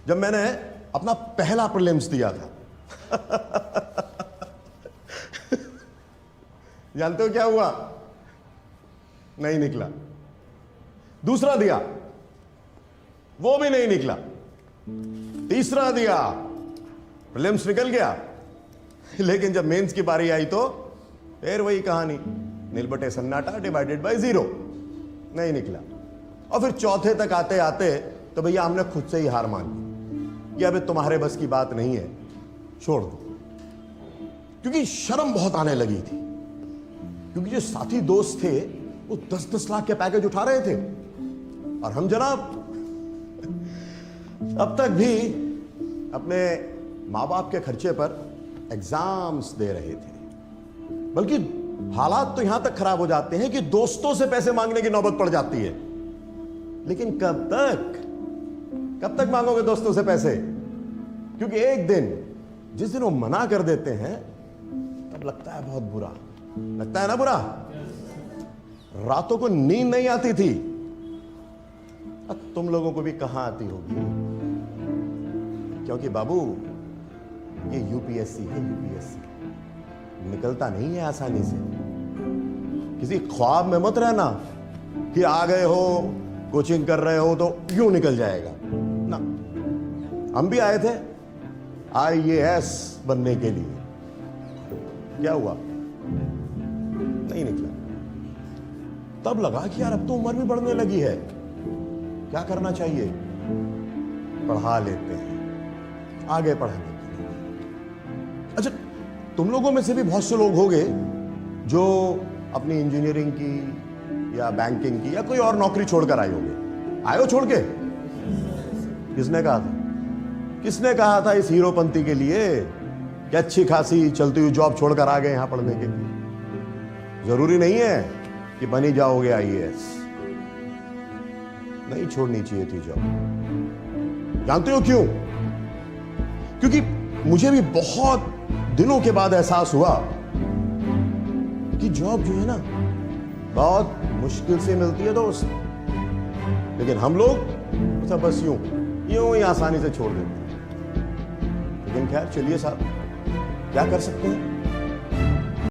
जब मैंने अपना पहला प्रीलिम्स दिया था। जानते हो क्या हुआ? नहीं निकला। दूसरा दिया, वो भी नहीं निकला। तीसरा दिया, प्रीलिम्स निकल गया। लेकिन जब मेंस की बारी आई तो फिर वही कहानी, नील बटे सन्नाटा डिवाइडेड बाय 0, नहीं निकला। और फिर चौथे तक आते आते तो भैया हमने खुद से ही हार मान ली, ये अभी तुम्हारे बस की बात नहीं है, छोड़ दो। क्योंकि शर्म बहुत आने लगी थी, क्योंकि जो साथी दोस्त थे वो 10-10 लाख के पैकेज उठा रहे थे, और हम जनाब अब तक भी अपने माँ बाप के खर्चे पर एग्जाम्स दे रहे थे। बल्कि हालात तो यहां तक खराब हो जाते हैं कि दोस्तों से पैसे मांगने की नौबत पड़ जाती है। लेकिन कब तक मांगोगे दोस्तों से पैसे? क्योंकि एक दिन, जिस दिन वो मना कर देते हैं, तब लगता है बहुत बुरा, लगता है ना बुरा। रातों को नींद नहीं आती थी। अब तुम लोगों को भी कहां आती होगी, क्योंकि बाबू ये यूपीएससी है, यूपीएससी निकलता नहीं है आसानी से। किसी ख्वाब में मत रहना कि आ गए हो, कोचिंग कर रहे हो तो यूं निकल जाएगा ना। हम भी आए थे आईएएस बनने के लिए, क्या हुआ? नहीं निकला। तब लगा कि यार अब तो उम्र भी बढ़ने लगी है, क्या करना चाहिए? पढ़ा लेते हैं, आगे पढ़ाने के लिए। अच्छा, तुम लोगों में से भी बहुत से लोग होंगे जो अपनी इंजीनियरिंग की या बैंकिंग की या कोई और नौकरी छोड़कर आए होंगे। आए हो छोड़ के? किसने कहा था? किसने कहा था इस हीरोपंती के लिए कि अच्छी खासी चलती हुई जॉब छोड़कर आ गए यहां पढ़ने के लिए? जरूरी नहीं है कि बनी जाओगे आईएएस। नहीं छोड़नी चाहिए थी जॉब। जानते हो क्यों? क्योंकि मुझे भी बहुत दिनों के बाद एहसास हुआ कि जॉब जो है ना बहुत मुश्किल से मिलती है दोस्त। लेकिन हम लोग सब बस यूं ही आसानी से छोड़ देते हैं। लेकिन खैर चलिए साहब, क्या कर सकते हैं?